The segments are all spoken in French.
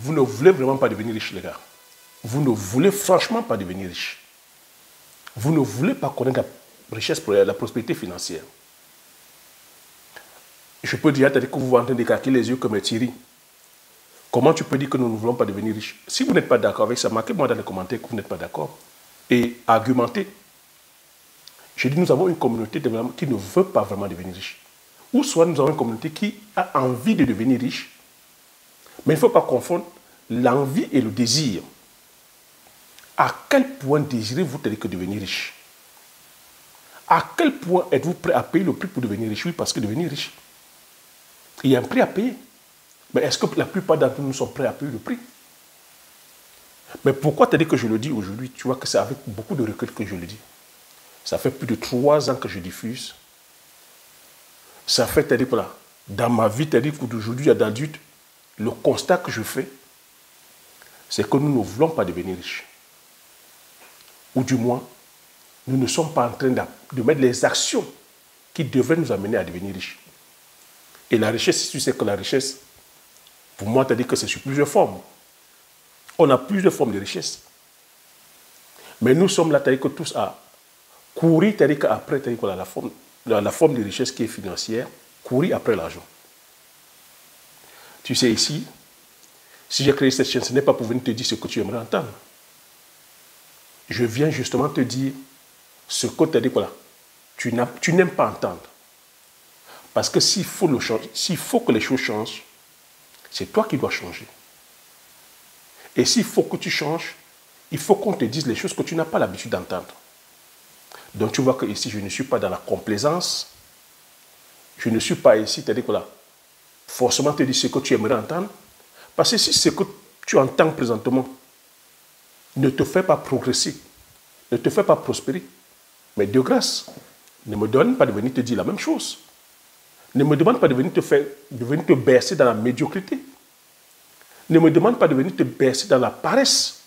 vous ne voulez vraiment pas devenir riche, les gars. Vous ne voulez franchement pas devenir riche. Vous ne voulez pas connaître la richesse, la prospérité financière. Je peux dire, que vous êtes en train d'écarter les yeux comme Thierry. Comment tu peux dire que nous ne voulons pas devenir riches? Si vous n'êtes pas d'accord avec ça, marquez-moi dans les commentaires que vous n'êtes pas d'accord. Et argumentez. Je dis, nous avons une communauté qui ne veut pas vraiment devenir riche. Ou soit nous avons une communauté qui a envie de devenir riche. Mais il ne faut pas confondre l'envie et le désir. À quel point désirez-vous que devenir riche? À quel point êtes-vous prêt à payer le prix pour devenir riche? Oui, parce que devenir riche, il y a un prix à payer. Mais est-ce que la plupart d'entre nous sont prêts à payer le prix? Mais pourquoi t'as dit que je le dis aujourd'hui? Tu vois que c'est avec beaucoup de recul que je le dis. Ça fait plus de 3 ans que je diffuse. Ça fait, t'as dit, voilà, dans ma vie, t'as dit qu'aujourd'hui, d'adulte, le constat que je fais, c'est que nous ne voulons pas devenir riches. Ou du moins, nous ne sommes pas en train de mettre les actions qui devraient nous amener à devenir riches. Et la richesse, si tu sais que la richesse, pour moi, tu as dit que c'est sur plusieurs formes. On a plusieurs formes de richesse. Mais nous sommes là, tu as dit que tous à courir, tu as dit qu'après, tu as dit que la forme de richesse qui est financière, courir après l'argent. Tu sais, ici, si j'ai créé cette chaîne, ce n'est pas pour venir te dire ce que tu aimerais entendre. Je viens justement te dire ce que tu as dit, voilà, tu n'aimes pas entendre. Parce que s'il faut que les choses changent, c'est toi qui dois changer. Et s'il faut que tu changes, il faut qu'on te dise les choses que tu n'as pas l'habitude d'entendre. Donc tu vois que ici, je ne suis pas dans la complaisance. Je ne suis pas ici, c'est-à-dire que là, forcément te dire ce que tu aimerais entendre. Parce que si ce que tu entends présentement ne te fait pas progresser, ne te fait pas prospérer, mais de grâce, ne me donne pas de venir te dire la même chose. Ne me demande pas de venir te bercer dans la médiocrité. Ne me demande pas de venir te bercer dans la paresse.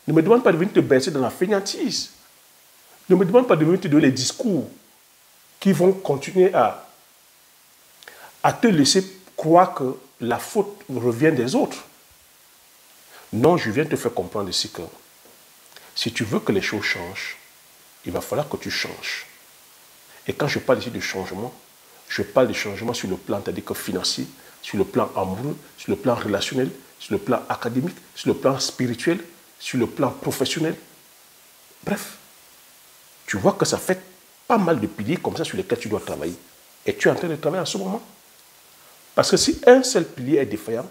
Ne me demande pas de venir te bercer dans la fainéantise. Ne me demande pas de venir te donner les discours qui vont continuer à te laisser croire que la faute revient des autres. Non, je viens te faire comprendre ici que si tu veux que les choses changent, il va falloir que tu changes. Et quand je parle ici de changement, je parle de changement sur le plan, c'est-à-dire que financier, sur le plan amoureux, sur le plan relationnel, sur le plan académique, sur le plan spirituel, sur le plan professionnel. Bref, tu vois que ça fait pas mal de piliers comme ça sur lesquels tu dois travailler. Et tu es en train de travailler en ce moment. Parce que si un seul pilier est défaillant,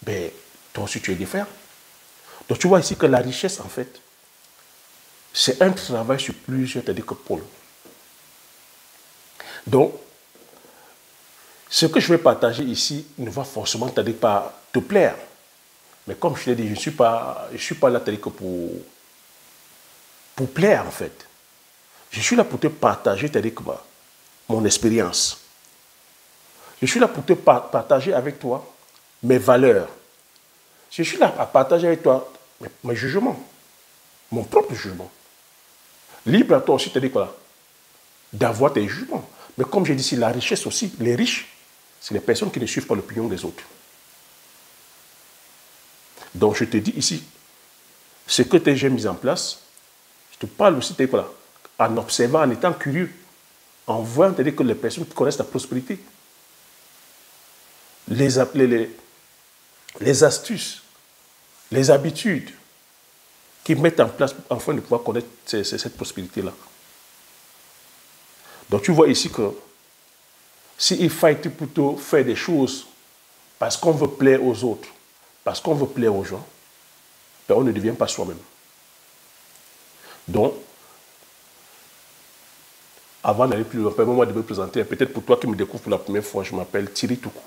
ben, toi aussi tu es défaillant. Donc tu vois ici que la richesse, en fait, c'est un travail sur plusieurs, c'est-à-dire que pôles. Donc, ce que je vais partager ici ne va forcément pas te plaire. Mais comme je l'ai dit, je ne suis pas là que pour plaire, en fait. Je suis là pour te partager mon expérience. Je suis là pour te partager avec toi mes valeurs. Je suis là à partager avec toi mes jugements, mon propre jugement. Libre à toi aussi, d'avoir tes jugements. Mais comme j'ai dit, c'est la richesse aussi. Les riches, c'est les personnes qui ne suivent pas l'opinion des autres. Donc je te dis ici, ce que j'ai mis en place, je te parle aussi en observant, en étant curieux, en voyant que les personnes qui connaissent la prospérité, les astuces, les habitudes qui mettent en place afin de pouvoir connaître cette prospérité-là. Donc tu vois ici que s'il faut plutôt faire des choses parce qu'on veut plaire aux autres, parce qu'on veut plaire aux gens, ben on ne devient pas soi-même. Donc, avant d'aller plus loin, permets-moi de me présenter. Peut-être pour toi qui me découvres pour la première fois, je m'appelle Thierry Toukou.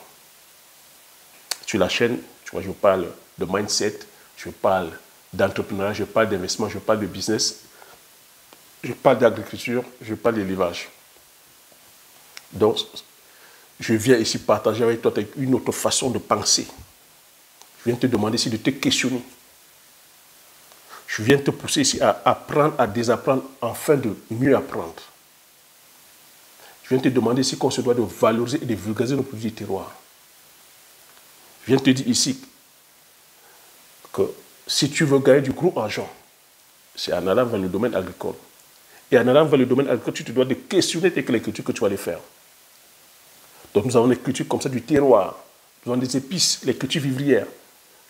Sur la chaîne, tu vois, je parle de mindset, je parle d'entrepreneuriat, je parle d'investissement, je parle de business, je parle d'agriculture, je parle d'élevage. Donc, je viens ici partager avec toi une autre façon de penser. Je viens te demander ici de te questionner. Je viens te pousser ici à apprendre, à désapprendre, afin de mieux apprendre. Je viens te demander ici qu'on se doit de valoriser et de vulgariser nos produits du terroir. Je viens te dire ici que si tu veux gagner du gros argent, c'est en allant vers le domaine agricole. Et en allant vers le domaine agricole, tu te dois de questionner les cultures que tu vas aller faire. Donc nous avons des cultures comme ça du terroir, nous avons des épices, les cultures vivrières,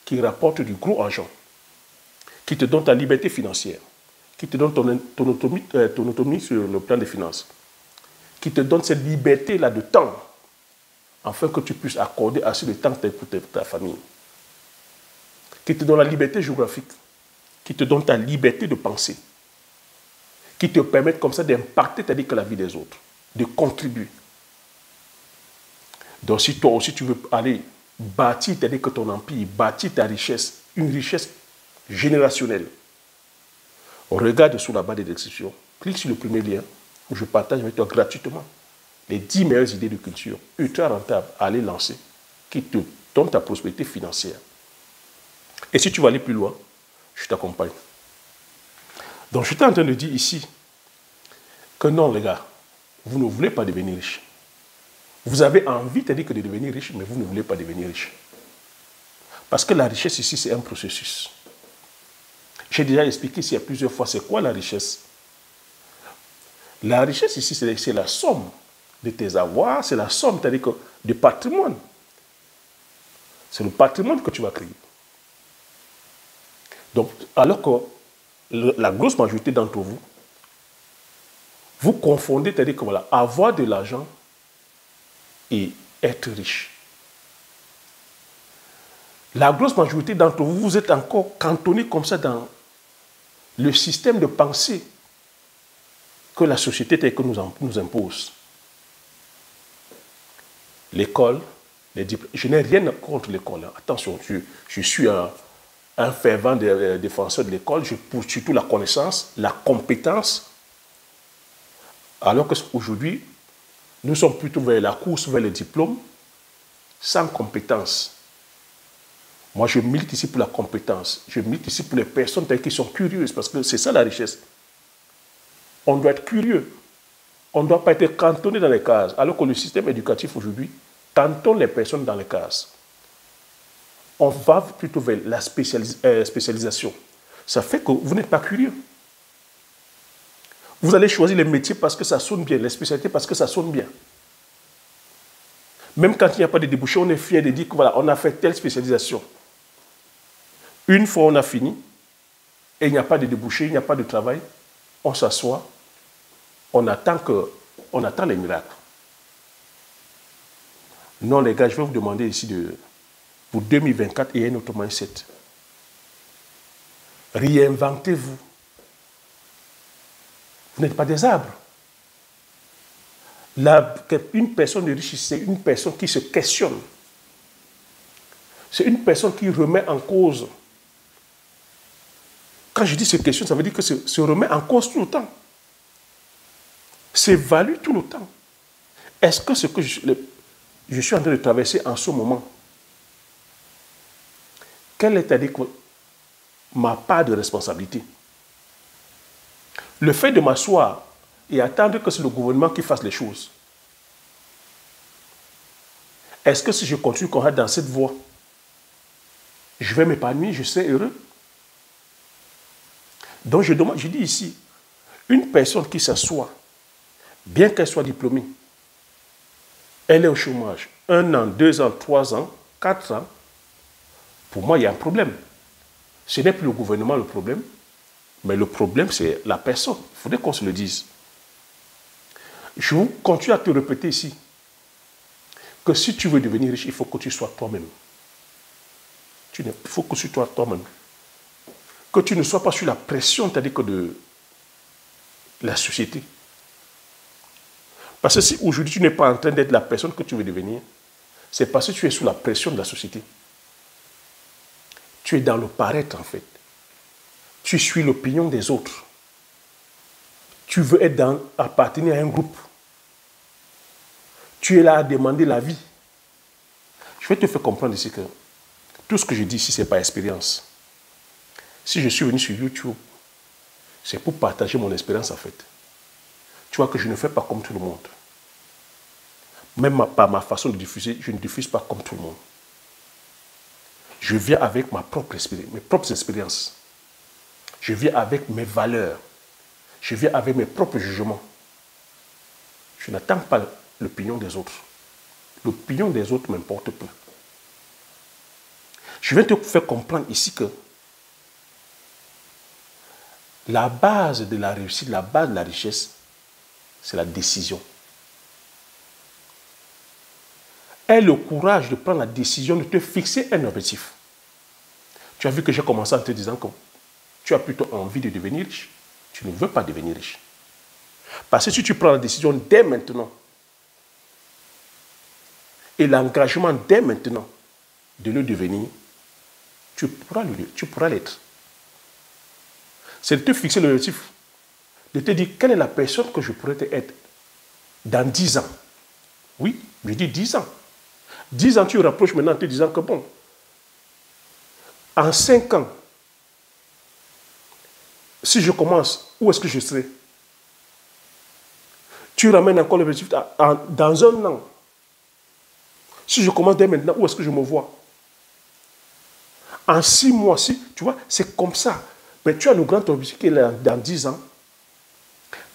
qui rapportent du gros argent, qui te donnent ta liberté financière, qui te donnent ton autonomie sur le plan des finances, qui te donnent cette liberté-là de temps, afin que tu puisses accorder assez de temps pour ta famille, qui te donne la liberté géographique, qui te donne ta liberté de penser, qui te permettent comme ça d'impacter, c'est-à-dire que la vie des autres, de contribuer. Donc si toi aussi tu veux aller bâtir, c'est-à-dire que ton empire, bâtir ta richesse, une richesse générationnelle, regarde sous la barre de description, clique sur le premier lien où je partage avec toi gratuitement les 10 meilleures idées de culture ultra rentables à aller lancer, qui te donnent ta prospérité financière. Et si tu veux aller plus loin, je t'accompagne. Donc je suis en train de dire ici que non les gars, vous ne voulez pas devenir riche. Vous avez envie de devenir riche, mais vous ne voulez pas devenir riche. Parce que la richesse ici, c'est un processus. J'ai déjà expliqué ici plusieurs fois c'est quoi la richesse. La richesse ici, c'est la somme de tes avoirs, c'est la somme, c'est-à-dire que du patrimoine. C'est le patrimoine que tu vas créer. Donc, alors que la grosse majorité d'entre vous, vous confondez, c'est-à-dire que voilà, avoir de l'argent et être riche. La grosse majorité d'entre vous, vous êtes encore cantonnés comme ça dans le système de pensée que la société telle que nous impose. L'école, les diplômes. Je n'ai rien contre l'école. Hein. Attention, je suis un fervent défenseur de l'école. Je pousse surtout la connaissance, la compétence. Alors qu'aujourd'hui, nous sommes plutôt vers la course, vers les diplômes, sans compétence. Moi, je milite ici pour la compétence. Je milite ici pour les personnes qui sont curieuses, parce que c'est ça la richesse. On doit être curieux. On ne doit pas être cantonné dans les cases. Alors que le système éducatif aujourd'hui cantonne les personnes dans les cases. On va plutôt vers la spécialisation. Ça fait que vous n'êtes pas curieux. Vous allez choisir les métiers parce que ça sonne bien, les spécialités parce que ça sonne bien. Même quand il n'y a pas de débouchés, on est fier de dire que voilà, on a fait telle spécialisation. Une fois on a fini, et il n'y a pas de débouchés, il n'y a pas de travail, on s'assoit, on attend les miracles. Non les gars, je vais vous demander ici pour 2024, il y a un autre mindset. Réinventez-vous. Vous n'êtes pas des arbres. Une personne de riche, c'est une personne qui se questionne. C'est une personne qui remet en cause. Quand je dis se questionne, ça veut dire que se remet en cause tout le temps. S'évalue tout le temps. Est-ce que ce que je suis en train de traverser en ce moment, quelle est ma part de responsabilité? Le fait de m'asseoir et attendre que c'est le gouvernement qui fasse les choses. Est-ce que si je continue comme ça dans cette voie, je vais m'épanouir, je serai heureux? Donc je dis ici, une personne qui s'assoit, bien qu'elle soit diplômée, elle est au chômage, 1 an, 2 ans, 3 ans, 4 ans, pour moi il y a un problème. Ce n'est plus le gouvernement le problème, mais le problème c'est la personne. Il faudrait qu'on se le dise. Je continue à te répéter ici que si tu veux devenir riche, il faut que tu sois toi-même. Il faut que tu sois toi-même. Que tu ne sois pas sous la pression, c'est-à-dire que de la société. Parce que si aujourd'hui tu n'es pas en train d'être la personne que tu veux devenir, c'est parce que tu es sous la pression de la société. Tu es dans le paraître en fait. Tu suis l'opinion des autres. Tu veux appartenir à un groupe. Tu es là à demander la vie. Je vais te faire comprendre ici que tout ce que je dis ici, ce n'est pas expérience. Si je suis venu sur YouTube, c'est pour partager mon expérience en fait. Tu vois que je ne fais pas comme tout le monde. Même par ma façon de diffuser, je ne diffuse pas comme tout le monde. Je viens avec mes propres expériences. Je viens avec mes valeurs. Je viens avec mes propres jugements. Je n'attends pas l'opinion des autres. L'opinion des autres m'importe peu. Je viens te faire comprendre ici que la base de la réussite, la base de la richesse, c'est la décision. Aie le courage de prendre la décision de te fixer un objectif. Tu as vu que j'ai commencé en te disant que tu as plutôt envie de devenir riche. Tu ne veux pas devenir riche. Parce que si tu prends la décision dès maintenant, et l'engagement dès maintenant de le devenir, tu pourras l'être. C'est de te fixer l'objectif, de te dire quelle est la personne que je pourrais être dans 10 ans. Oui, je dis 10 ans. 10 ans, tu rapproches maintenant en te disant que bon, en 5 ans, si je commence, où est-ce que je serai? Tu ramènes encore l'objectif dans un an. Si je commence dès maintenant, où est-ce que je me vois? En 6 mois, si, tu vois, c'est comme ça. Mais tu as le grand objectif qui est dans 10 ans.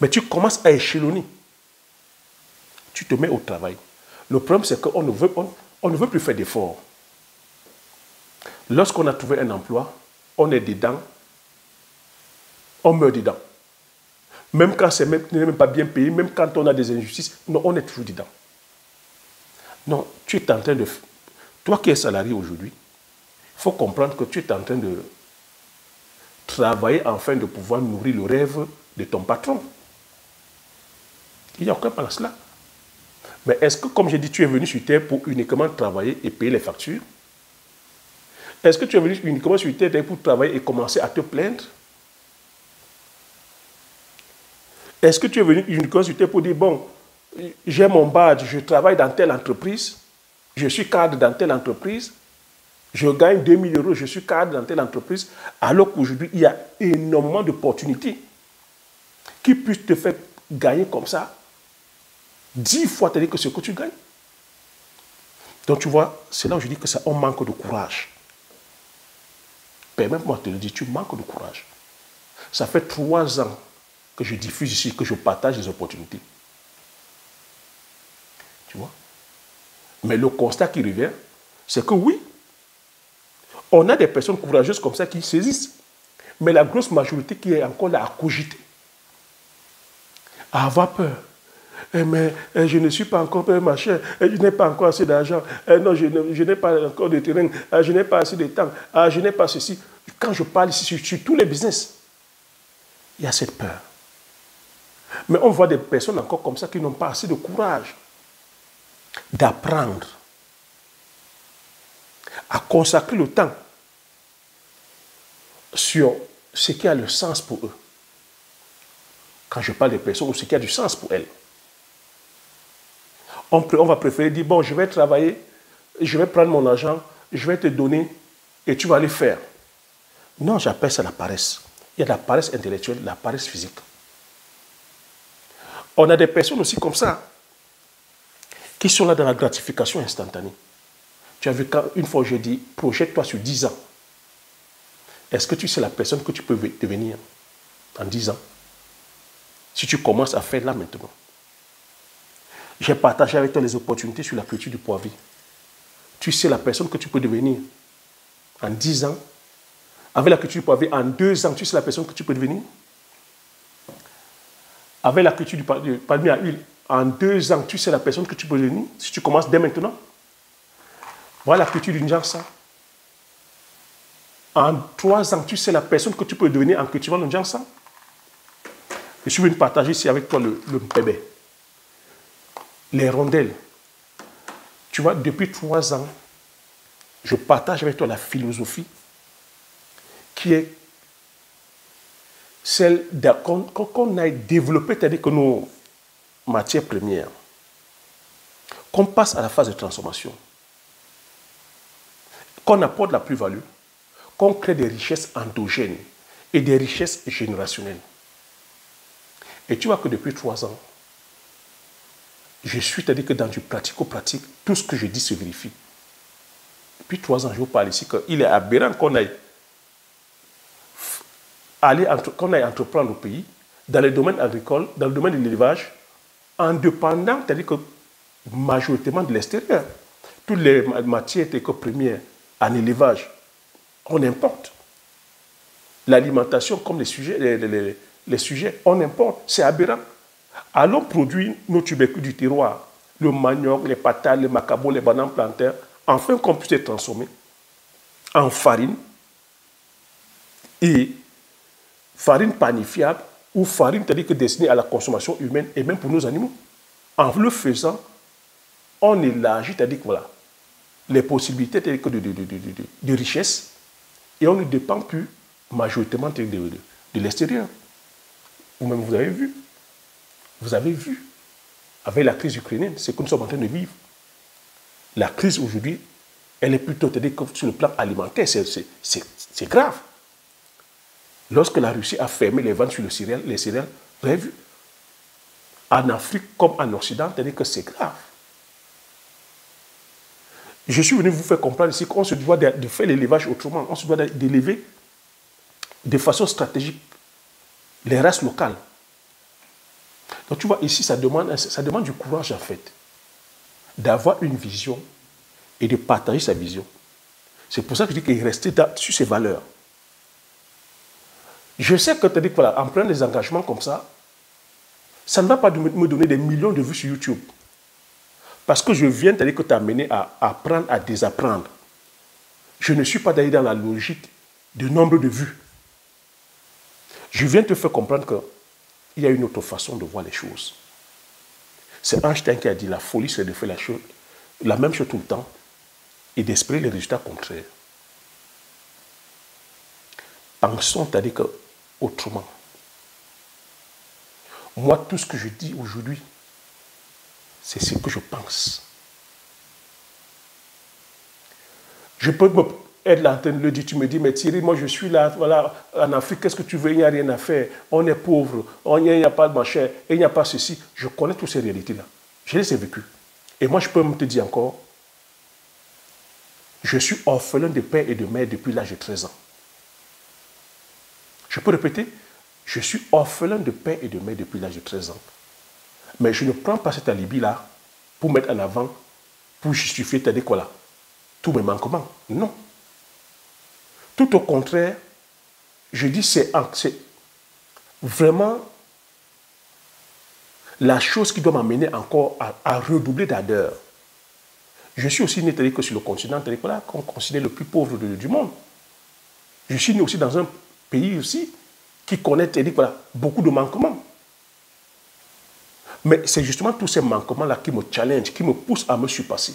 Mais tu commences à échelonner. Tu te mets au travail. Le problème, c'est qu'on ne veut plus faire d'efforts. Lorsqu'on a trouvé un emploi, on est dedans, on meurt dedans. Même quand ce n'est même pas bien payé, même quand on a des injustices, non, on est toujours dedans. Non, tu es en train de... Toi qui es salarié aujourd'hui, il faut comprendre que tu es en train de travailler afin de pouvoir nourrir le rêve de ton patron. Il n'y a aucun plan à cela. Mais est-ce que, comme j'ai dit, tu es venu sur Terre pour uniquement travailler et payer les factures? Est-ce que tu es venu uniquement sur Terre pour travailler et commencer à te plaindre? Est-ce que tu es venu uniquement sur Terre pour dire, bon, j'ai mon badge, je travaille dans telle entreprise, je suis cadre dans telle entreprise, je gagne 2000 €, je suis cadre dans telle entreprise, alors qu'aujourd'hui, il y a énormément d'opportunités qui puissent te faire gagner comme ça 10 fois que ce que tu gagnes. Donc tu vois, c'est là où je dis que ça, on manque de courage. Permets-moi de te le dire, tu manques de courage. Ça fait 3 ans que je diffuse ici, que je partage les opportunités. Tu vois? Mais le constat qui revient, c'est que oui, on a des personnes courageuses comme ça qui saisissent. Mais la grosse majorité qui est encore là à cogiter, à avoir peur. Mais je ne suis pas encore machin, je n'ai pas encore assez d'argent, non, je n'ai pas encore de terrain, je n'ai pas assez de temps, je n'ai pas ceci. Quand je parle ici sur tous les business, il y a cette peur. Mais on voit des personnes encore comme ça qui n'ont pas assez de courage d'apprendre, à consacrer le temps sur ce qui a le sens pour eux. Quand je parle des personnes, ou ce qui a du sens pour elles. On va préférer dire, bon, je vais travailler, je vais prendre mon argent, je vais te donner et tu vas aller faire. Non, j'appelle ça la paresse. Il y a la paresse intellectuelle, la paresse physique. On a des personnes aussi comme ça qui sont là dans la gratification instantanée. Tu as vu, une fois je dis, projette-toi sur 10 ans. Est-ce que tu sais la personne que tu peux devenir en 10 ans? Si tu commences à faire là maintenant. J'ai partagé avec toi les opportunités sur la culture du poivrier. Tu sais la personne que tu peux devenir en 10 ans. Avec la culture du poivrier, en 2 ans, tu sais la personne que tu peux devenir. Avec la culture du palmier à huile, en 2 ans, tu sais la personne que tu peux devenir. Si tu commences dès maintenant. Voilà la culture du Njansa. En 3 ans, tu sais la personne que tu peux devenir en cultivant le Njansa. Je suis venu partager ici avec toi le bébé. Les rondelles. Tu vois, depuis 3 ans, je partage avec toi la philosophie qui est celle qu'on a développée, c'est-à-dire que nos matières premières, qu'on passe à la phase de transformation, qu'on apporte la plus-value, qu'on crée des richesses endogènes et des richesses générationnelles. Et tu vois que depuis 3 ans, je suis, c'est-à-dire que dans du pratico-pratique, tout ce que je dis se vérifie. Depuis 3 ans, je vous parle ici qu'il est aberrant qu'on aille entreprendre au pays, dans le domaine agricole, dans le domaine de l'élevage, en dépendant, c'est-à-dire que majoritairement de l'extérieur. Toutes les matières premières en élevage, on importe. L'alimentation, comme les sujets, on importe. C'est aberrant. Allons produire nos tubercules du terroir, le manioc, les patates, les macabos, les bananes plantaires, afin qu'on puisse les transformer en farine et farine panifiable ou farine, c'est-à-dire que destinée à la consommation humaine et même pour nos animaux. En le faisant, on élargit, c'est-à-dire que voilà, les possibilités de richesse et on ne dépend plus majoritairement de l'extérieur. Vous-même, vous avez vu, avec la crise ukrainienne, ce que nous sommes en train de vivre. La crise aujourd'hui, elle est plutôt, c'est-à-dire que sur le plan alimentaire, c'est grave. Lorsque la Russie a fermé les ventes sur les céréales, vous avez vu, en Afrique comme en Occident, c'est-à-dire que c'est grave. Je suis venu vous faire comprendre ici qu'on se doit de faire l'élevage autrement. On se doit d'élever de façon stratégique les races locales. Donc tu vois, ici, ça demande du courage en fait, d'avoir une vision et de partager sa vision. C'est pour ça que je dis qu'il restait sur ses valeurs. Je sais que voilà, en prenant des engagements comme ça ne va pas me donner des millions de vues sur YouTube. Parce que je viens t'amener à apprendre, à désapprendre. Je ne suis pas d'aller dans la logique de nombre de vues. Je viens te faire comprendre qu'il y a une autre façon de voir les choses. C'est Einstein qui a dit la folie, c'est de faire la même chose tout le temps et d'espérer les résultats contraires. Pensons, c'est-à-dire que autrement. Moi, tout ce que je dis aujourd'hui, c'est ce que je pense. Je peux être là en train de le dire, tu me dis, mais Thierry, moi je suis là, voilà, en Afrique, qu'est-ce que tu veux, il n'y a rien à faire, on est pauvre, il n'y a pas de machin, il n'y a pas ceci. Je connais toutes ces réalités-là. Je les ai vécues. Et moi, je peux me te dire encore, je suis orphelin de père et de mère depuis l'âge de 13 ans. Je peux répéter, je suis orphelin de père et de mère depuis l'âge de 13 ans. Mais je ne prends pas cet alibi-là pour mettre en avant, pour justifier, c'est-à-dire quoi là, tous mes manquements. Non. Tout au contraire, je dis c'est vraiment la chose qui doit m'amener encore à redoubler d'ardeur. Je suis aussi né, c'est-à-dire que sur le continent, c'est-à-dire voilà, qu'on considère le plus pauvre du monde. Je suis né aussi dans un pays aussi qui connaît, c'est-à-dire voilà, beaucoup de manquements. Mais c'est justement tous ces manquements-là qui me challenge, qui me poussent à me surpasser.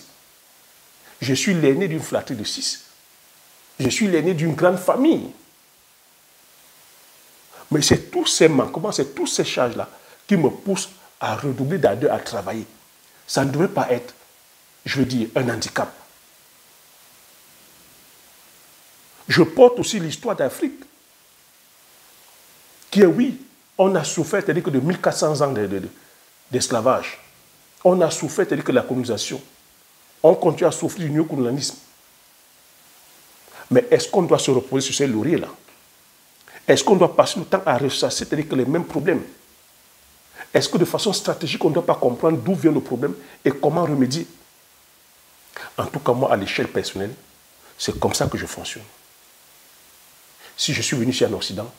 Je suis l'aîné d'une fratrie de 6. Je suis l'aîné d'une grande famille. Mais c'est tous ces manquements, c'est toutes ces charges-là qui me poussent à redoubler d'ardeur, à travailler. Ça ne devrait pas être, je veux dire, un handicap. Je porte aussi l'histoire d'Afrique, qui est, oui, on a souffert, c'est-à-dire que de 1400 ans d'esclavage. On a souffert, c'est-à-dire que de la colonisation. On continue à souffrir du néocolonialisme. Mais est-ce qu'on doit se reposer sur ces lauriers-là? Est-ce qu'on doit passer le temps à ressasser, c'est-à-dire que les mêmes problèmes? Est-ce que de façon stratégique, on ne doit pas comprendre d'où vient le problème et comment remédier? En tout cas, moi, à l'échelle personnelle, c'est comme ça que je fonctionne. Si je suis venu ici en Occident,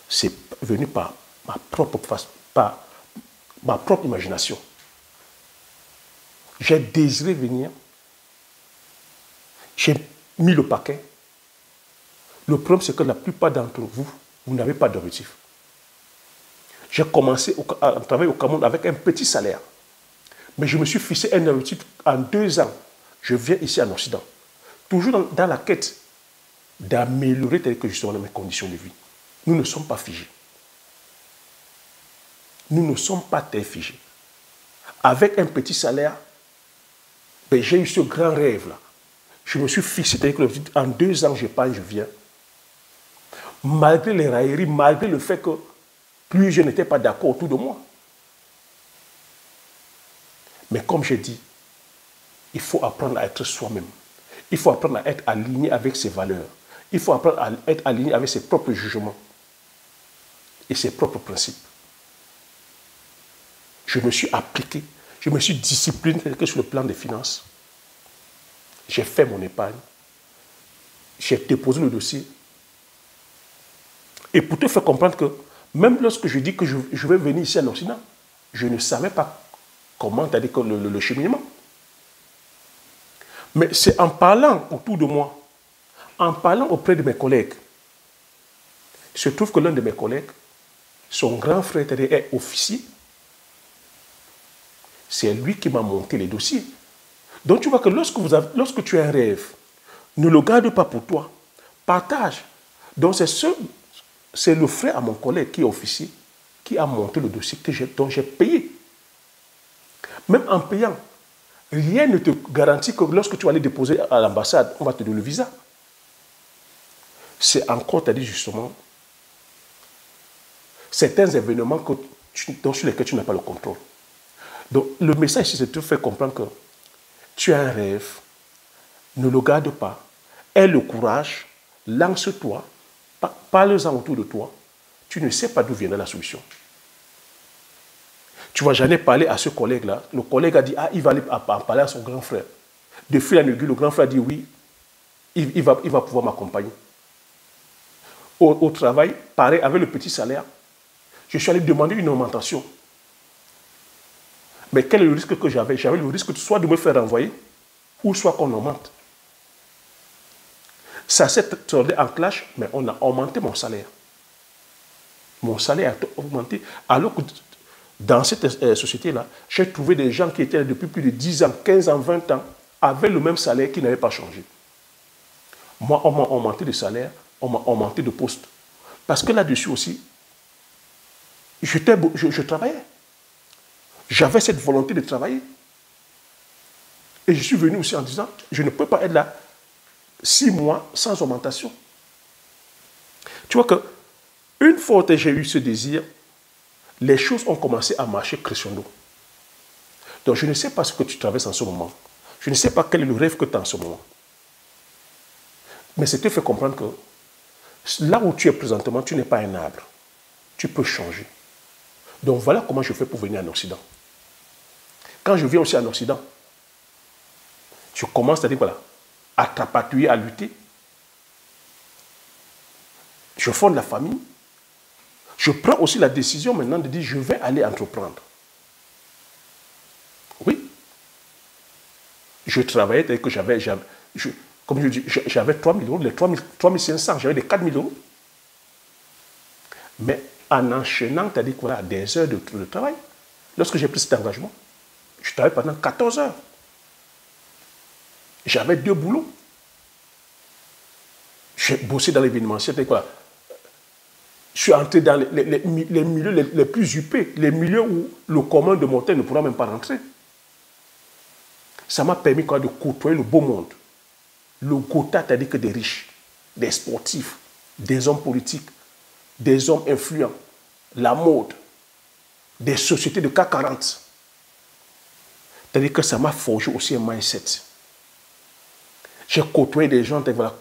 c'est venu par ma propre imagination. J'ai désiré venir, j'ai mis le paquet. Le problème, c'est que la plupart d'entre vous, vous n'avez pas d'objectif. J'ai commencé à travailler au Cameroun avec un petit salaire. Mais je me suis fixé un objectif en 2 ans. Je viens ici en Occident. Toujours dans la quête d'améliorer telles que justement mes conditions de vie. Nous ne sommes pas figés. Nous ne sommes pas très figés. Avec un petit salaire, ben, j'ai eu ce grand rêve-là. Je me suis fixé, c'est-à-dire que en 2 ans, j'épargne, je viens. Malgré les railleries, malgré le fait que plus je n'étais pas d'accord autour de moi. Mais comme j'ai dit, il faut apprendre à être soi-même. Il faut apprendre à être aligné avec ses valeurs. Il faut apprendre à être aligné avec ses propres jugements et ses propres principes. Je me suis appliqué, je me suis discipliné sur le plan des finances. J'ai fait mon épargne. J'ai déposé le dossier. Et pour te faire comprendre que même lorsque je dis que je vais venir ici en Occident, je ne savais pas comment t'as-dit le cheminement. Mais c'est en parlant autour de moi, en parlant auprès de mes collègues. Il se trouve que l'un de mes collègues, son grand frère est officier. C'est lui qui m'a monté les dossiers. Donc tu vois que lorsque tu as un rêve, ne le garde pas pour toi. Partage. Donc c'est le frère à mon collègue qui est officier qui a monté le dossier dont j'ai payé. Même en payant, rien ne te garantit que lorsque tu vas aller déposer à l'ambassade, on va te donner le visa. C'est encore, tu as dit justement, certains événements sur lesquels tu n'as pas le contrôle. Donc le message, c'est de te faire comprendre que tu as un rêve, ne le garde pas, aie le courage, lance-toi, parle-en autour de toi. Tu ne sais pas d'où viendra la solution. Tu vois, j'en ai parlé à ce collègue-là. Le collègue a dit, ah, il va aller en parler à son grand frère. De fil en aiguille, le grand frère a dit, oui, il va pouvoir m'accompagner. Au travail, pareil, avec le petit salaire, je suis allé demander une augmentation. Mais quel est le risque que j'avais? J'avais le risque soit de me faire renvoyer, ou soit qu'on augmente. Ça s'est tourné en clash, mais on a augmenté mon salaire. Mon salaire a augmenté, alors que dans cette société-là, j'ai trouvé des gens qui étaient là depuis plus de 10 ans, 15 ans, 20 ans, avec le même salaire qui n'avait pas changé. Moi, on m'a augmenté de salaire, on m'a augmenté de poste. Parce que là-dessus aussi, je travaillais. J'avais cette volonté de travailler. Et je suis venu aussi en disant, je ne peux pas être là 6 mois sans augmentation. Tu vois que, une fois que j'ai eu ce désir, les choses ont commencé à marcher crescendo. Donc je ne sais pas ce que tu traverses en ce moment. Je ne sais pas quel est le rêve que tu as en ce moment. Mais c'est te fait comprendre que là où tu es présentement, tu n'es pas un arbre. Tu peux changer. Donc voilà comment je fais pour venir en Occident. Quand je viens aussi en Occident, je commence à dire, voilà, à t'appuyer, à lutter. Je fonde la famille. Je prends aussi la décision maintenant de dire, je vais aller entreprendre. Oui. Je travaillais, c'est-à-dire que j'avais, comme je dis, j'avais 3 000 euros, les 3 500, j'avais les 4 000 euros. Mais en enchaînant, c'est-à-dire que voilà, des heures de travail, lorsque j'ai pris cet engagement, je travaillais pendant 14 heures. J'avais 2 boulots. J'ai bossé dans l'événementiel, c'est-à-dire quoi? Je suis entré dans les milieux les plus huppés, les milieux où le commun de mon temps ne pourra même pas rentrer. Ça m'a permis quoi, de côtoyer le beau monde. Le Gotha, c'est-à-dire que des riches, des sportifs, des hommes politiques, des hommes influents, la mode, des sociétés de CAC 40. C'est-à-dire que ça m'a forgé aussi un mindset. J'ai côtoyé des gens, voilà,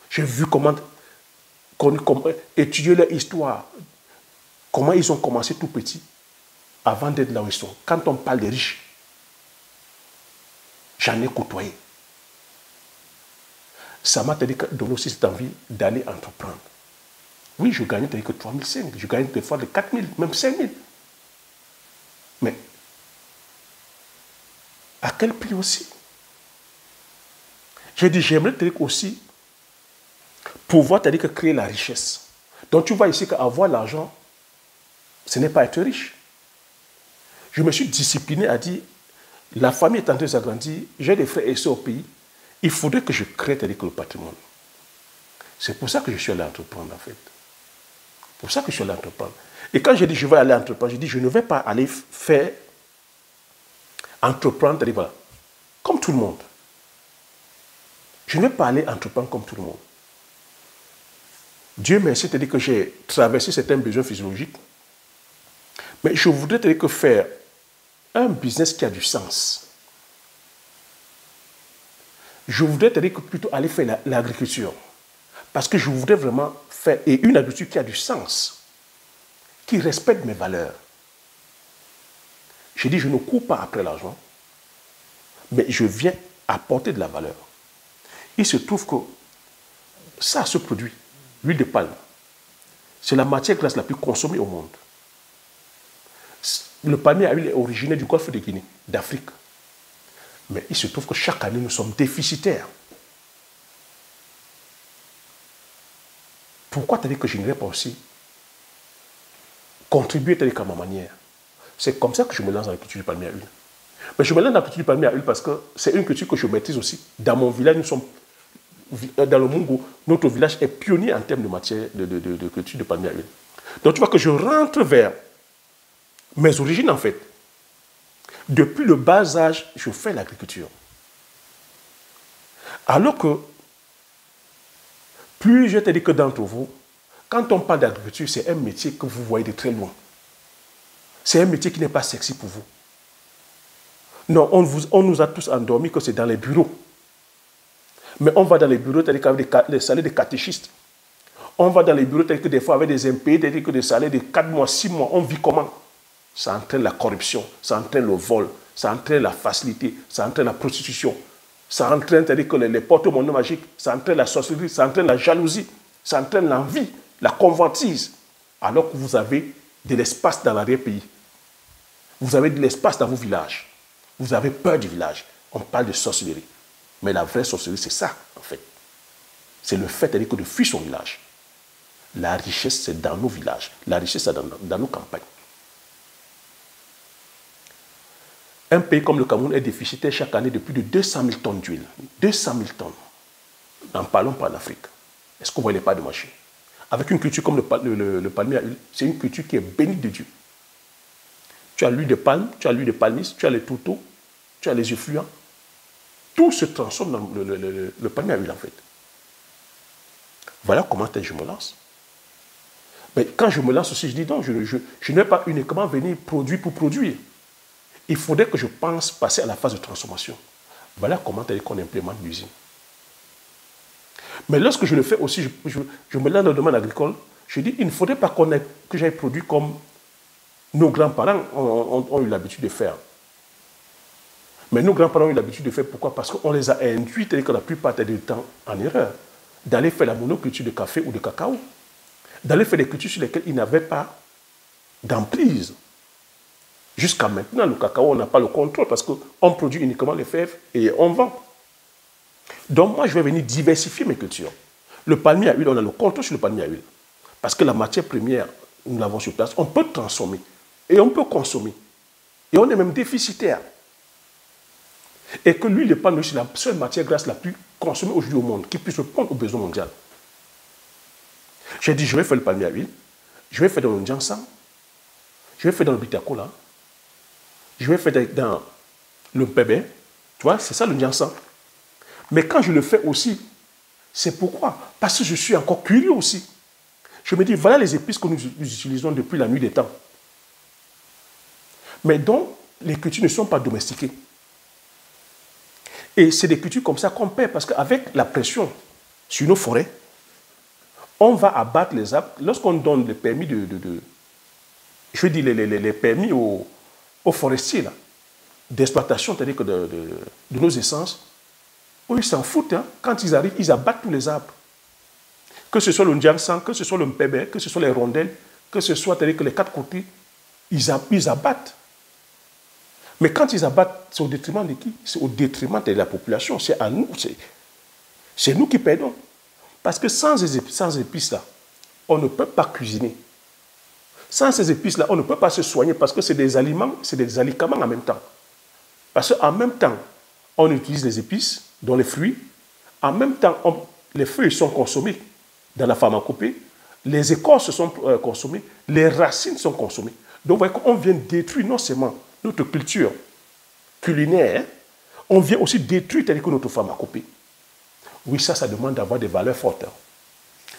j'ai vu comment étudier leur histoire, comment ils ont commencé tout petits, avant d'être là où ils sont. Quand on parle des riches, j'en ai côtoyé. Ça m'a donné aussi cette envie d'aller entreprendre. Oui, je gagnais que 3 500, je gagnais des fois de 4 000, même 5 000. Mais à quel prix aussi? J'ai dit, j'aimerais aussi pouvoir créer la richesse. Donc tu vois ici qu'avoir l'argent, ce n'est pas être riche. Je me suis discipliné à dire, la famille est en train de s'agrandir, j'ai des frères et sœurs au pays, il faudrait que je crée le patrimoine. C'est pour ça que je suis allé entreprendre en fait. C'est pour ça que je suis allé entreprendre. Et quand j'ai dit je vais aller entreprendre, j'ai dit je ne vais pas aller faire entreprendre, voilà, comme tout le monde. Je ne vais pas aller entreprendre comme tout le monde. Dieu merci, c'est-à-dire que j'ai traversé certains besoins physiologiques, mais je voudrais que faire un business qui a du sens. je voudrais te dire que plutôt aller faire l'agriculture. Parce que je voudrais vraiment faire une agriculture qui a du sens, qui respecte mes valeurs. J'ai dit, je ne cours pas après l'argent, mais je viens apporter de la valeur. Il se trouve que ça se produit, l'huile de palme. C'est la matière grasse la plus consommée au monde. Le palmier à huile est originaire du golfe de Guinée, d'Afrique. Mais il se trouve que chaque année, nous sommes déficitaires. Pourquoi t'as dit que je n'irais pas aussi contribuer à ma manière? C'est comme ça que je me lance dans la culture du palmier à huile. Mais je me lance dans la culture du palmier à huile parce que c'est une culture que je maîtrise aussi. Dans mon village, nous sommes, dans le Mungo, notre village est pionnier en termes de matière de culture de palmier à huile. Donc tu vois que je rentre vers mes origines en fait. Depuis le bas âge, je fais l'agriculture. Alors que plusieurs d'entre vous, quand on parle d'agriculture, c'est un métier que vous voyez de très loin. C'est un métier qui n'est pas sexy pour vous. Non, on nous a tous endormis que c'est dans les bureaux. Mais on va dans les bureaux, c'est-à-dire qu'avec des salaires de catéchistes. On va dans les bureaux, c'est-à-dire que des fois avec des impayés, c'est-à-dire que des salaires de 4 mois, 6 mois, on vit comment? Ça entraîne la corruption, ça entraîne le vol, ça entraîne la facilité, ça entraîne la prostitution, ça entraîne, c'est-à-dire que les porte-monnaies magiques, ça entraîne la sorcellerie, ça entraîne la jalousie, ça entraîne l'envie, la convoitise, alors que vous avez de l'espace dans l'arrière-pays. Vous avez de l'espace dans vos villages. Vous avez peur du village. On parle de sorcellerie. Mais la vraie sorcellerie, c'est ça, en fait. C'est le fait de fuir son village. La richesse, c'est dans nos villages. La richesse, c'est dans nos campagnes. Un pays comme le Cameroun est déficitaire chaque année de plus de 200 000 tonnes d'huile. 200 000 tonnes. N'en parlons pas en Afrique. Est-ce qu'on voit les pas de marché? Avec une culture comme le palmier à huile, c'est une culture qui est bénie de Dieu. Tu as l'huile de palme, tu as l'huile de palmis, tu as les tourteaux, tu as les effluents. Tout se transforme dans le palmier à huile, en fait. Voilà comment je me lance. Mais quand je me lance aussi, je dis non, je ne vais pas uniquement venir produire pour produire. Il faudrait que je pense passer à la phase de transformation. Voilà comment qu'on implémente l'usine. Mais lorsque je le fais aussi, je me lance dans le domaine agricole, je dis il ne faudrait pas que j'aille produire comme nos grands-parents ont eu l'habitude de faire. Mais nos grands-parents ont eu l'habitude de faire, pourquoi? Parce qu'on les a induits, que la plupart du temps, en erreur, d'aller faire la monoculture de café ou de cacao, d'aller faire des cultures sur lesquelles ils n'avaient pas d'emprise. Jusqu'à maintenant, le cacao, on n'a pas le contrôle parce qu'on produit uniquement les fèves et on vend. Donc moi, je vais venir diversifier mes cultures. Le palmier à huile, on a le contrôle sur le palmier à huile. Parce que la matière première, nous l'avons sur place, on peut transformer et on peut consommer. Et on est même déficitaire. Et que l'huile de palme, c'est la seule matière grasse la plus consommée aujourd'hui au monde, qui puisse répondre aux besoins mondiaux. J'ai dit, je vais faire le palmier à huile, je vais faire dans le Ndiansang, je vais faire dans le Bitakola, je vais faire dans le Mpébé, tu vois, c'est ça le Ndiansang. Mais quand je le fais aussi, c'est pourquoi? Parce que je suis encore curieux aussi. Je me dis, voilà les épices que nous utilisons depuis la nuit des temps. Mais dont les cultures ne sont pas domestiquées. Et c'est des cultures comme ça qu'on perd, parce qu'avec la pression sur nos forêts, on va abattre les arbres. Lorsqu'on donne les permis je veux dire les permis aux forestiers d'exploitation, c'est-à-dire que de nos essences, eux, ils s'en foutent. Hein. Quand ils arrivent, ils abattent tous les arbres. Que ce soit le Ndiansang, que ce soit le Mpébé, que ce soit les rondelles, que ce soit que les 4 côtés, ils abattent. Mais quand ils abattent, c'est au détriment de qui? C'est au détriment de la population. C'est à nous. C'est nous qui perdons. Parce que sans ces épices-là, on ne peut pas cuisiner. Sans ces épices-là, on ne peut pas se soigner parce que c'est des aliments, c'est des alicaments en même temps. Parce qu'en même temps, on utilise les épices, dont les fruits. En même temps, les feuilles sont consommées dans la pharmacopée. Les écorces sont consommées. Les racines sont consommées. Donc, vous voyez qu'on vient détruire non seulement notre culture culinaire, on vient aussi détruire notre pharmacopée. Oui, ça demande d'avoir des valeurs fortes.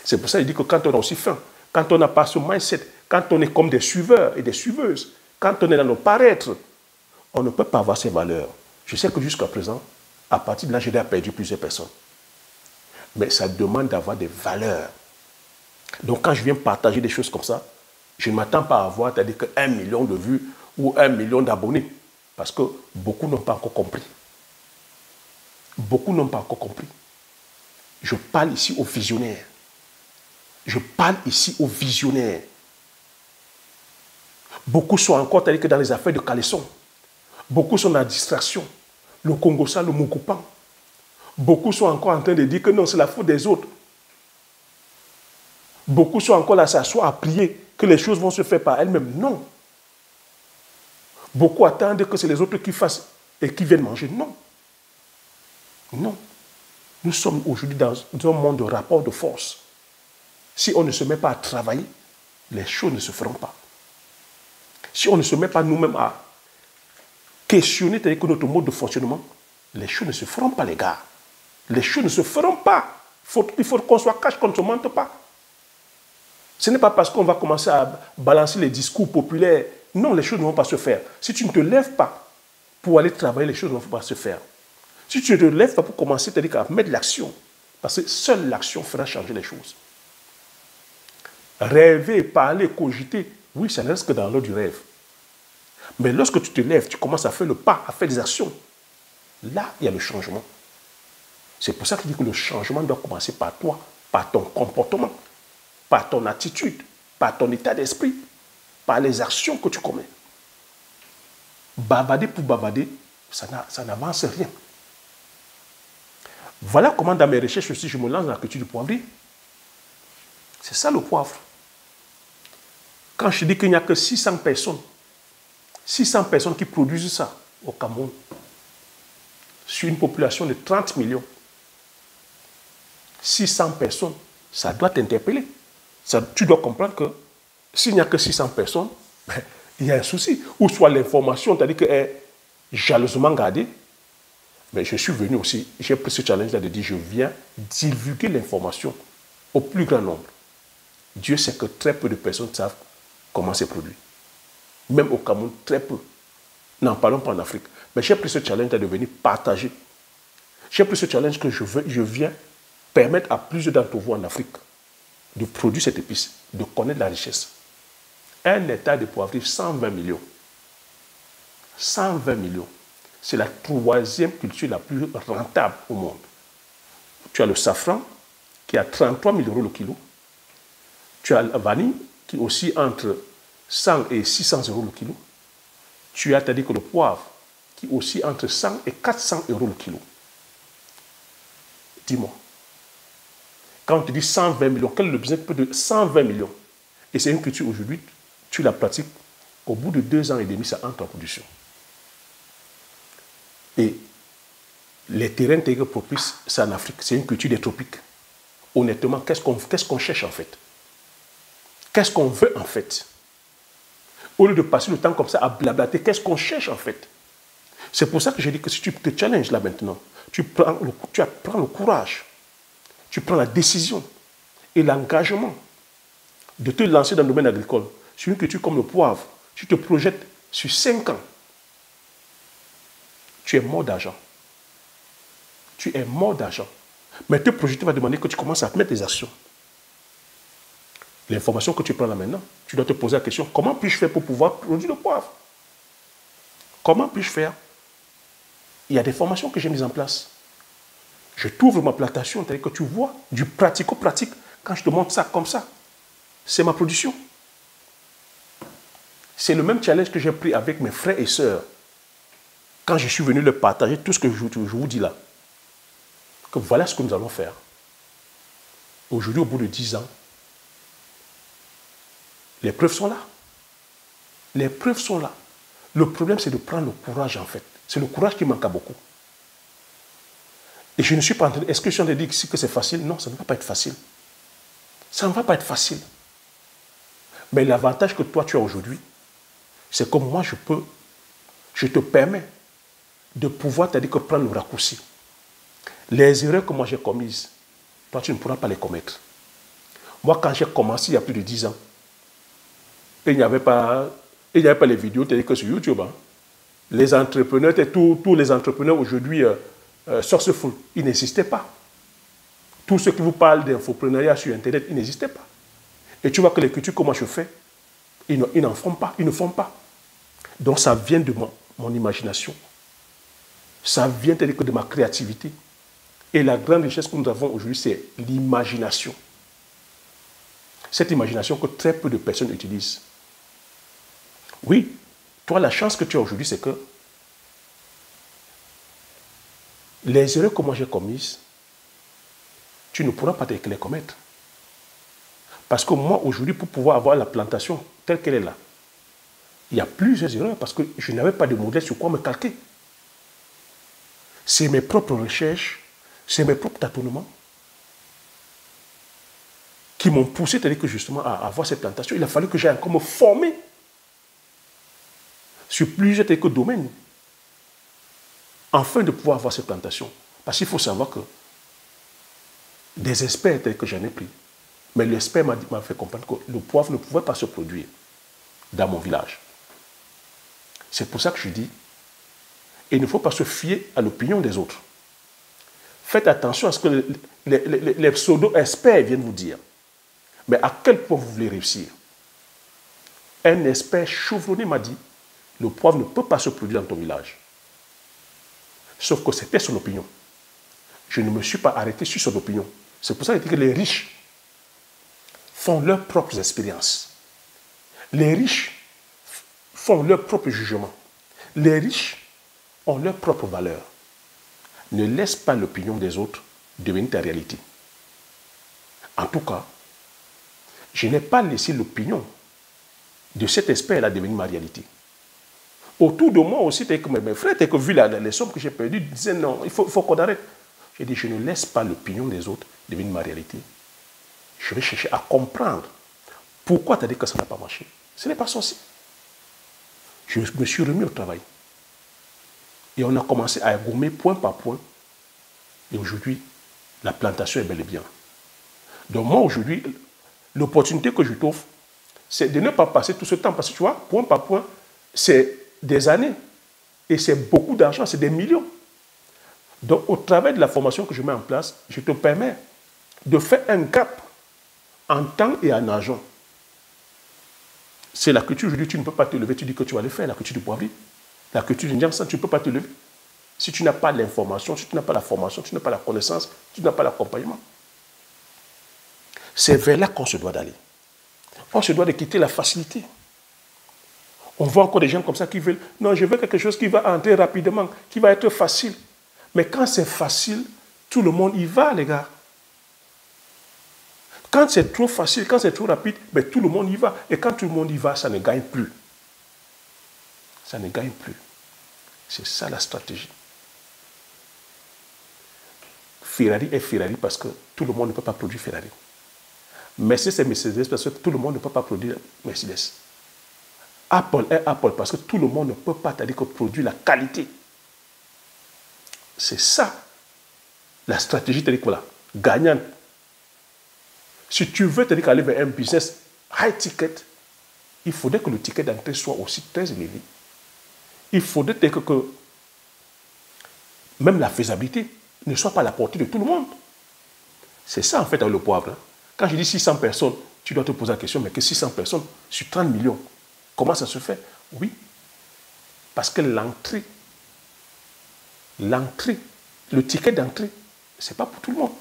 C'est pour ça qu'il dit que quand on a aussi faim, quand on n'a pas ce mindset, quand on est comme des suiveurs et des suiveuses, quand on est dans nos paraîtres, on ne peut pas avoir ces valeurs. Je sais que jusqu'à présent, À partir de là, j'ai déjà perdu plusieurs personnes. Mais ça demande d'avoir des valeurs. Donc, quand je viens partager des choses comme ça, je ne m'attends pas à avoir, c'est-à-dire que 1 million de vues ou 1 million d'abonnés. Parce que beaucoup n'ont pas encore compris. Beaucoup n'ont pas encore compris. Je parle ici aux visionnaires. Je parle ici aux visionnaires. Beaucoup sont encore, c'est-à-dire que dans les affaires de caleçon. Beaucoup sont dans la distraction. Le Congo-ça, le Moukoupan. Beaucoup sont encore en train de dire que non, c'est la faute des autres. Beaucoup sont encore là à s'asseoir, à prier, que les choses vont se faire par elles-mêmes. Non. Beaucoup attendent que c'est les autres qui fassent et qui viennent manger. Non. Non. Nous sommes aujourd'hui dans un monde de rapport de force. Si on ne se met pas à travailler, les choses ne se feront pas. Si on ne se met pas nous-mêmes à questionner notre mode de fonctionnement, les choses ne se feront pas, les gars. Les choses ne se feront pas. Il faut qu'on soit cash, qu'on ne se mente pas. Ce n'est pas parce qu'on va commencer à balancer les discours populaires. Non, les choses ne vont pas se faire. Si tu ne te lèves pas pour aller travailler, les choses ne vont pas se faire. Si tu ne te lèves pas pour commencer, c'est-à-dire à mettre l'action, parce que seule l'action fera changer les choses. Rêver, parler, cogiter, oui, ça ne reste que dans l'ordre du rêve. Mais lorsque tu te lèves, tu commences à faire le pas, à faire des actions, là, il y a le changement. C'est pour ça que je dis que le changement doit commencer par toi, par ton comportement, par ton attitude, par ton état d'esprit, par les actions que tu commets. Bavarder pour bavarder, ça n'avance rien. Voilà comment dans mes recherches aussi, je me lance dans la culture du poivrier. C'est ça le poivre. Quand je dis qu'il n'y a que 600 personnes qui produisent ça au Cameroun, sur une population de 30 millions, 600 personnes, ça doit t'interpeller. Tu dois comprendre que s'il n'y a que 600 personnes, ben, il y a un souci. Ou soit l'information, c'est-à-dire qu'elle est jalousement gardée. Mais je suis venu aussi, j'ai pris ce challenge-là de dire, je viens divulguer l'information au plus grand nombre. Dieu sait que très peu de personnes savent comment c'est produit. Même au Cameroun, très peu. N'en parlons pas en Afrique. Mais j'ai pris ce challenge-là de venir partager. J'ai pris ce challenge que je viens permettre à plusieurs d'entre vous en Afrique de produire cette épice, de connaître la richesse. Un hectare de poivrier, 120 millions. 120 millions. C'est la troisième culture la plus rentable au monde. Tu as le safran, qui est à 33 000 € le kilo. Tu as la vanille, qui est aussi entre 100 et 600 € le kilo. Tu as, c'est-à-dire que le poivre, qui est aussi entre 100 et 400 € le kilo. Dis-moi. Quand on te dit 120 millions, quel est le business de 120 millions? Et c'est une culture aujourd'hui, tu la pratiques, au bout de 2 ans et demi, ça entre en production. Et les terrains propices, c'est en Afrique, c'est une culture des tropiques. Honnêtement, qu'est-ce qu'on cherche en fait? Qu'est-ce qu'on veut en fait? Au lieu de passer le temps comme ça à blablater, qu'est-ce qu'on cherche en fait? C'est pour ça que je dis que si tu te challenges là maintenant, tu prends le courage, tu prends la décision et l'engagement de te lancer dans le domaine agricole, sur une culture comme le poivre, tu te projettes sur 5 ans, tu es mort d'argent. Tu es mort d'argent. Mais te projeter va demander que tu commences à mettre des actions. L'information que tu prends là maintenant, tu dois te poser la question, comment puis-je faire pour pouvoir produire le poivre? Comment puis-je faire? Il y a des formations que j'ai mises en place. Je t'ouvre ma plantation, c'est-à-dire que tu vois du pratico-pratique. Quand je te montre ça comme ça, c'est ma production. C'est le même challenge que j'ai pris avec mes frères et sœurs. Quand je suis venu leur partager tout ce que je vous dis là. Que voilà ce que nous allons faire. Aujourd'hui, au bout de 10 ans, les preuves sont là. Les preuves sont là. Le problème, c'est de prendre le courage, en fait. C'est le courage qui manque à beaucoup. Et je ne suis pas en train de... Est-ce que je suis en train de dire que c'est facile? Non, ça ne va pas être facile. Ça ne va pas être facile. Mais l'avantage que toi, tu as aujourd'hui, c'est que moi, je te permets de pouvoir, c'est-à-dire que prendre le raccourci. Les erreurs que moi j'ai commises, toi, tu ne pourras pas les commettre. Moi, quand j'ai commencé il y a plus de 10 ans, il n'y avait pas les vidéos telles que sur YouTube. Hein. Les entrepreneurs, tous les entrepreneurs aujourd'hui Sourceful, il n'existait pas. Tous ceux qui vous parlent d'infoprenariat sur Internet, ils n'existaient pas. Et tu vois que les cultures que moi je fais, ils n'en font pas, ils ne font pas. Donc ça vient de mon imagination. Ça vient de ma créativité. Et la grande richesse que nous avons aujourd'hui, c'est l'imagination. Cette imagination que très peu de personnes utilisent. Oui, toi, la chance que tu as aujourd'hui, c'est que les erreurs que moi j'ai commises, tu ne pourras pas les commettre. Parce que moi, aujourd'hui, pour pouvoir avoir la plantation telle qu'elle est là, il y a plusieurs erreurs parce que je n'avais pas de modèle sur quoi me calquer. C'est mes propres recherches, c'est mes propres tâtonnements qui m'ont poussé, c'est-à-dire que justement, à avoir cette plantation. Il a fallu que j'aille encore me former sur plusieurs domaines afin de pouvoir avoir cette plantation. Parce qu'il faut savoir que des experts tels que j'en ai pris, mais l'expert m'a fait comprendre que le poivre ne pouvait pas se produire dans mon village. C'est pour ça que je dis, il ne faut pas se fier à l'opinion des autres. Faites attention à ce que les pseudo-experts viennent vous dire. Mais à quel point vous voulez réussir? Un expert chevronné m'a dit, le poivre ne peut pas se produire dans ton village. Sauf que c'était son opinion. Je ne me suis pas arrêté sur son opinion. C'est pour ça qu'il dit que les riches font leurs propres expériences. Les riches font leurs propres jugements. Les riches ont leurs propres valeurs. Ne laisse pas l'opinion des autres devenir ta réalité. En tout cas, je n'ai pas laissé l'opinion de cet expert-là devenir ma réalité. Autour de moi aussi, mes frères, vu les sommes que j'ai perdues, disaient non, il faut qu'on arrête. J'ai dit, je ne laisse pas l'opinion des autres devenir ma réalité. Je vais chercher à comprendre pourquoi tu as dit que ça n'a pas marché. Ce n'est pas ceci. Je me suis remis au travail. Et on a commencé à gommer point par point. Et aujourd'hui, la plantation est bel et bien. Donc moi, aujourd'hui, l'opportunité que je trouve, c'est de ne pas passer tout ce temps. Parce que tu vois, point par point, c'est des années. Et c'est beaucoup d'argent, c'est des millions. Donc au travers de la formation que je mets en place, je te permets de faire un gap en temps et en argent. C'est la culture, aujourd'hui, tu ne peux pas te lever, tu dis que tu vas le faire, la culture du poivrier. La culture du Nyamsan, tu ne peux pas te lever. Si tu n'as pas l'information, si tu n'as pas la formation, tu n'as pas la connaissance, tu n'as pas l'accompagnement. C'est vers là qu'on se doit d'aller. On se doit de quitter la facilité. On voit encore des gens comme ça qui veulent, non, je veux quelque chose qui va entrer rapidement, qui va être facile. Mais quand c'est facile, tout le monde y va, les gars. Quand c'est trop facile, quand c'est trop rapide, ben, tout le monde y va. Et quand tout le monde y va, ça ne gagne plus. Ça ne gagne plus. C'est ça la stratégie. Ferrari est Ferrari parce que tout le monde ne peut pas produire Ferrari. Mercedes est Mercedes parce que tout le monde ne peut pas produire Mercedes. Apple est Apple parce que tout le monde ne peut pas produire la qualité. C'est ça la stratégie gagnante. Si tu veux aller vers un business high ticket, il faudrait que le ticket d'entrée soit aussi très élevé. Il faudrait que même la faisabilité ne soit pas à la portée de tout le monde. C'est ça en fait avec le poivre. Quand je dis 600 personnes, tu dois te poser la question, mais que 600 personnes sur 30 millions, comment ça se fait? Oui, parce que l'entrée, le ticket d'entrée, ce n'est pas pour tout le monde.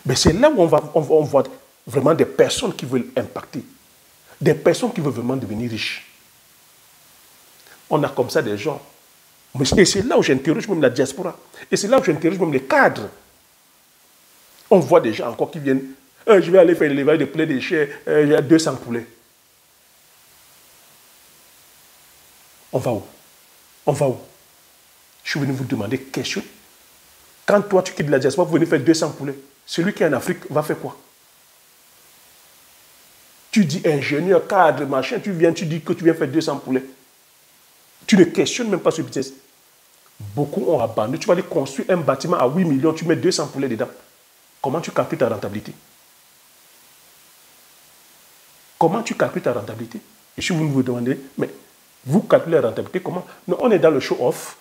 Mais c'est là où on voit vraiment des personnes qui veulent impacter, des personnes qui veulent vraiment devenir riches. On a comme ça des gens. Et c'est là où j'interroge même la diaspora. Et c'est là où j'interroge même les cadres. On voit des gens encore qui viennent. Je vais aller faire l'élevage de poulet de déchets. Il y a 200 poulets. On va où? On va où? Je suis venu vous demander question. Quand toi tu quittes la diaspora, vous venez faire 200 poulets. Celui qui est en Afrique va faire quoi? Tu dis ingénieur, cadre, machin, tu viens, tu dis que tu viens faire 200 poulets. Tu ne questionnes même pas ce business. Beaucoup ont abandonné. Tu vas aller construire un bâtiment à 8 millions, tu mets 200 poulets dedans. Comment tu calcules ta rentabilité? Comment tu calcules ta rentabilité? Et si vous vous demandez, mais vous calculez la rentabilité comment? Non, on est dans le show-off.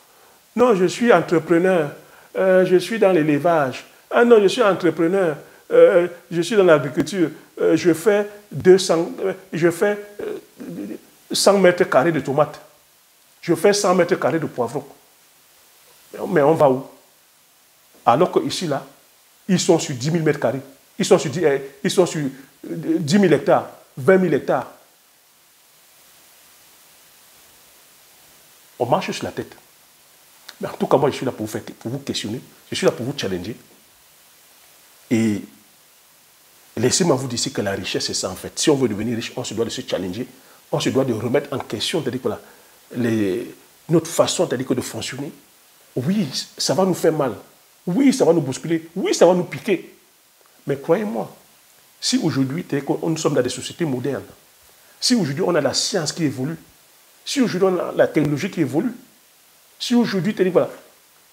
Non, je suis entrepreneur. je suis dans l'élevage. Ah non, je suis entrepreneur. Je suis dans l'agriculture. Je fais 100 mètres carrés de tomates. Je fais 100 mètres carrés de poivrons. Mais on va où? Alors qu'ici, là, ils sont sur 10 000 mètres carrés. Ils sont sur 10 000 hectares, 20 000 hectares. On marche sur la tête. Mais en tout cas, moi, je suis là pour vous questionner. Je suis là pour vous challenger. Et laissez-moi vous dire que la richesse, c'est ça en fait. Si on veut devenir riche, on se doit de se challenger. On se doit de remettre en question, c'est-à-dire que notre façon de fonctionner. Oui, ça va nous faire mal. Oui, ça va nous bousculer. Oui, ça va nous piquer. Mais croyez-moi, si aujourd'hui, nous sommes dans des sociétés modernes, si aujourd'hui on a la science qui évolue, si aujourd'hui on a la technologie qui évolue, si aujourd'hui, voilà,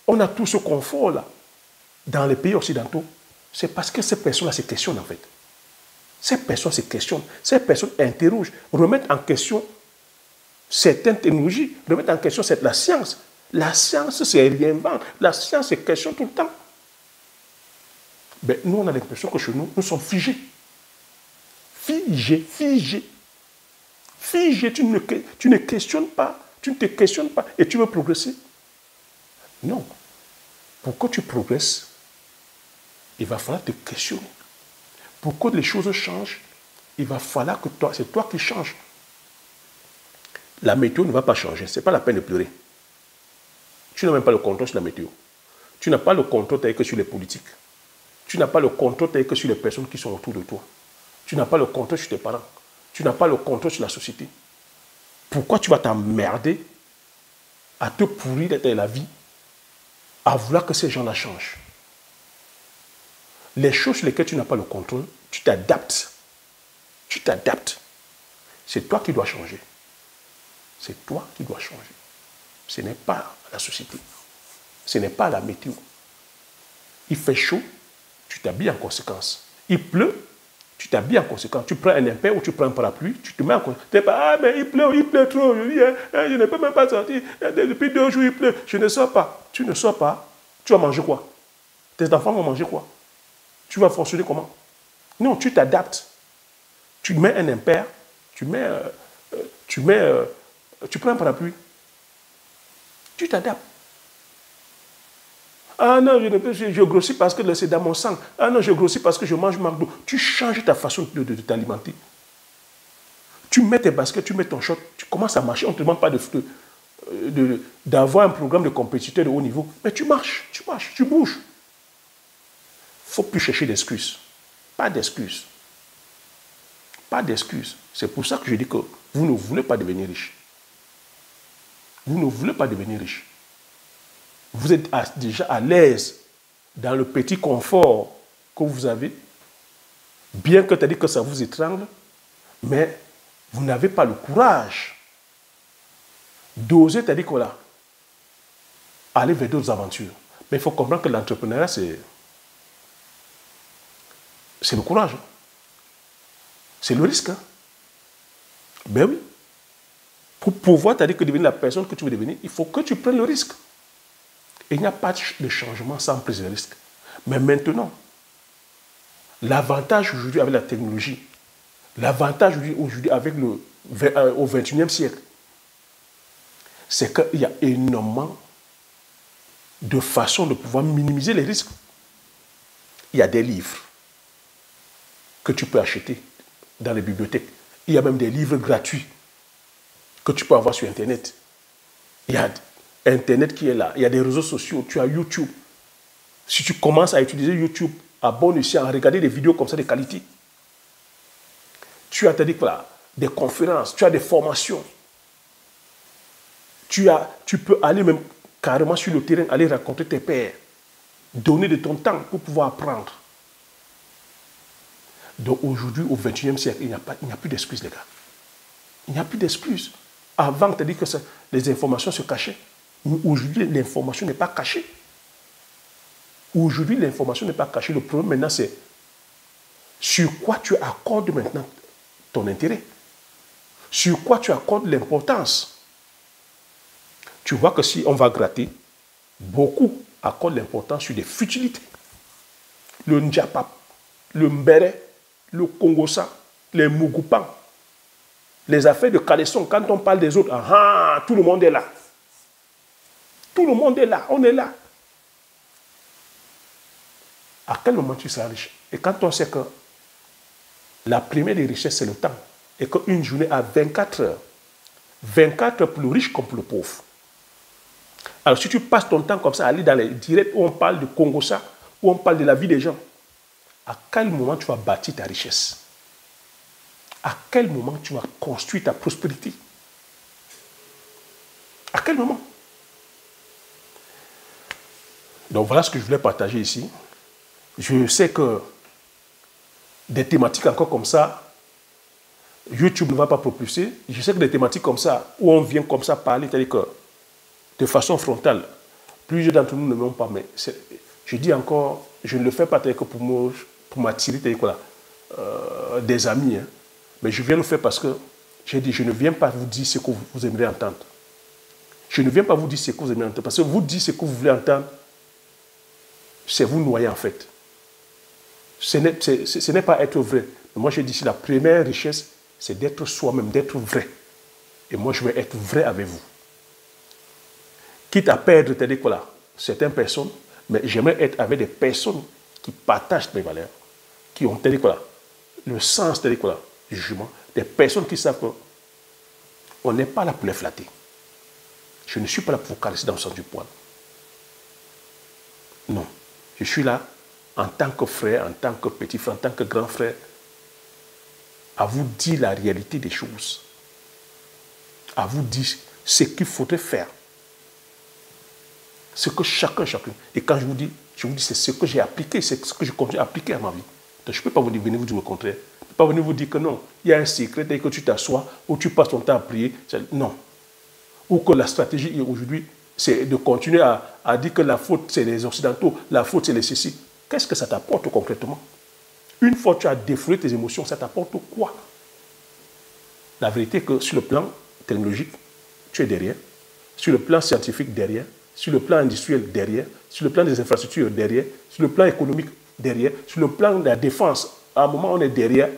on a tout ce confort-là dans les pays occidentaux, c'est parce que ces personnes-là se questionnent en fait. Ces personnes se questionnent, ces personnes interrogent, remettent en question certaines technologies, remettent en question la science. La science se réinvente, la science se questionne tout le temps. Mais nous, on a l'impression que chez nous, nous sommes figés. Figés, figés. Figés, tu ne questionnes pas, tu ne te questionnes pas et tu veux progresser. Non. Pour que tu progresses, il va falloir te questionner. Pour que les choses changent, il va falloir que c'est toi qui changes. La météo ne va pas changer, ce n'est pas la peine de pleurer. Tu n'as même pas le contrôle sur la météo. Tu n'as pas le contrôle tel que sur les politiques. Tu n'as pas le contrôle tel que sur les personnes qui sont autour de toi. Tu n'as pas le contrôle sur tes parents. Tu n'as pas le contrôle sur la société. Pourquoi tu vas t'emmerder à te pourrir la vie, à vouloir que ces gens-là changent? Les choses sur lesquelles tu n'as pas le contrôle, tu t'adaptes. Tu t'adaptes. C'est toi qui dois changer. C'est toi qui dois changer. Ce n'est pas la société. Ce n'est pas la météo. Il fait chaud, tu t'habilles en conséquence. Il pleut, tu t'habilles en conséquence. Tu prends un impair ou tu prends un parapluie, tu te mets en conséquence. Tu dis pas, ah mais il pleut trop. Je ne peux même pas sortir. Depuis 2 jours, il pleut. Je ne sors pas. Tu ne sors pas. Tu vas manger quoi? Tes enfants vont manger quoi? Tu vas fonctionner comment? Non, tu t'adaptes. Tu mets un impair, tu prends un parapluie. Tu t'adaptes. Ah non, je grossis parce que c'est dans mon sang. Ah non, je grossis parce que je mange McDo. Tu changes ta façon de t'alimenter. Tu mets tes baskets, tu mets ton short, tu commences à marcher. On ne te demande pas d'avoir un programme de compétiteur de haut niveau. Mais tu marches, tu bouges. Il ne faut plus chercher d'excuses. Pas d'excuses. Pas d'excuses. C'est pour ça que je dis que vous ne voulez pas devenir riche. Vous ne voulez pas devenir riche. Vous êtes déjà à l'aise dans le petit confort que vous avez, bien que tu as dit que ça vous étrangle, mais vous n'avez pas le courage d'oser, tu as dit voilà, aller vers d'autres aventures. Mais il faut comprendre que l'entrepreneuriat, c'est le courage. C'est le risque. Hein? Ben oui. Pour pouvoir, tu as dit que devenir la personne que tu veux devenir, il faut que tu prennes le risque. Et il n'y a pas de changement sans prise de risque. Mais maintenant, l'avantage aujourd'hui avec la technologie, l'avantage aujourd'hui avec au XXIe siècle, c'est qu'il y a énormément de façons de pouvoir minimiser les risques. Il y a des livres que tu peux acheter dans les bibliothèques. Il y a même des livres gratuits que tu peux avoir sur Internet. Il y a Internet qui est là. Il y a des réseaux sociaux. Tu as YouTube. Si tu commences à utiliser YouTube, abonne-toi à regarder des vidéos comme ça de qualité. Tu as voilà, des conférences, tu as des formations. Tu peux aller même carrément sur le terrain, aller rencontrer tes pairs. Donner de ton temps pour pouvoir apprendre. Donc aujourd'hui, au XXIe siècle, il n'y a plus d'excuses, les gars. Il n'y a plus d'excuses. Avant, tu as dit que les informations se cachaient. Aujourd'hui, l'information n'est pas cachée. Aujourd'hui, l'information n'est pas cachée. Le problème maintenant, c'est sur quoi tu accordes maintenant ton intérêt. Sur quoi tu accordes l'importance. Tu vois que si on va gratter, beaucoup accorde l'importance sur des futilités. Le Ndjapap, le Mbere, le Kongosa, les Mugupan, les affaires de Caleçon. Quand on parle des autres, tout le monde est là. Tout le monde est là, on est là. À quel moment tu seras riche? Et quand on sait que la première des richesses, c'est le temps, et qu'une journée a 24 heures, 24 heures pour le riche comme pour le pauvre. Alors si tu passes ton temps comme ça, à aller dans les directs où on parle de Congossa, où on parle de la vie des gens, à quel moment tu vas bâtir ta richesse? À quel moment tu vas construire ta prospérité? À quel moment? Donc voilà ce que je voulais partager ici. Je sais que des thématiques encore comme ça, YouTube ne va pas propulser. Je sais que des thématiques comme ça, où on vient comme ça parler, c'est-à-dire que de façon frontale, plusieurs d'entre nous ne m'ont pas, mais je dis encore, je ne le fais pas que pour m'attirer des amis, hein. Mais je viens le faire parce que j'ai dit, je ne viens pas vous dire ce que vous aimeriez entendre. Je ne viens pas vous dire ce que vous aimeriez entendre, parce que vous dites ce que vous voulez entendre, c'est vous noyer en fait. Ce n'est pas être vrai. Mais moi, j'ai dit, la première richesse, c'est d'être soi-même, d'être vrai. Et moi, je vais être vrai avec vous. Quitte à perdre, certaines personnes, mais j'aimerais être avec des personnes qui partagent mes valeurs, qui ont, le sens, du jugement, des personnes qui savent qu'on n'est pas là pour les flatter. Je ne suis pas là pour vous caresser dans le sens du poil. Non. Je suis là en tant que frère, en tant que petit frère, en tant que grand frère, à vous dire la réalité des choses. À vous dire ce qu'il faudrait faire. Ce que chacune. Et quand je vous dis c'est ce que j'ai appliqué, c'est ce que je continue à appliquer à ma vie. Donc je ne peux pas venir vous dire le contraire. Je ne peux pas venir vous dire que non, il y a un secret, que tu t'assois, ou tu passes ton temps à prier. Non. Ou que la stratégie aujourd'hui, c'est de continuer à dire que la faute, c'est les Occidentaux, la faute, c'est les ceci. Qu'est-ce que ça t'apporte concrètement? Une fois que tu as défoulé tes émotions, ça t'apporte quoi? La vérité est que sur le plan technologique, tu es derrière. Sur le plan scientifique, derrière. Sur le plan industriel, derrière. Sur le plan des infrastructures, derrière. Sur le plan économique, derrière. Sur le plan de la défense, à un moment, on est derrière.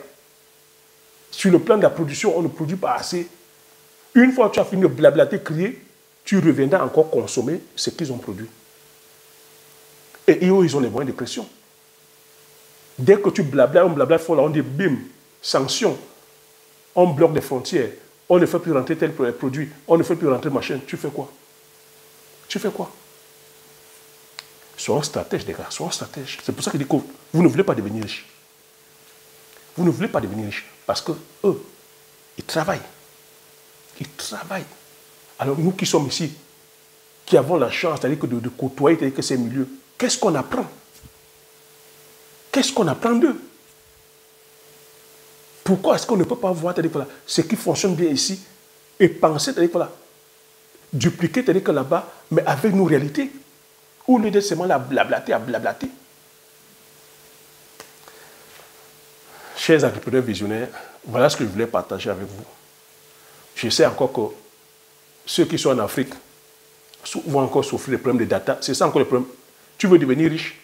Sur le plan de la production, on ne produit pas assez. Une fois que tu as fini de blablater, crier, tu reviendras encore consommer ce qu'ils ont produit. Et eux, ils ont les moyens de pression. Dès que tu blablates, on dit bim, sanctions, on bloque les frontières, on ne fait plus rentrer tel produit, on ne fait plus rentrer machin. Tu fais quoi? Tu fais quoi? Sois un stratège, les gars, sois un stratège. C'est pour ça qu'il dit que vous ne voulez pas devenir riche. Vous ne voulez pas devenir riche parce que eux, ils travaillent. Ils travaillent. Alors nous qui sommes ici, qui avons la chance de côtoyer ces milieux, qu'est-ce qu'on apprend? Qu'est-ce qu'on apprend d'eux? Pourquoi est-ce qu'on ne peut pas voir ce qui fonctionne bien ici et penser dupliquer là-bas, mais avec nos réalités, au lieu de seulement à blablater. Chers entrepreneurs visionnaires, voilà ce que je voulais partager avec vous. Je sais encore que ceux qui sont en Afrique vont encore souffrir des problèmes de data. C'est ça encore le problème. Tu veux devenir riche,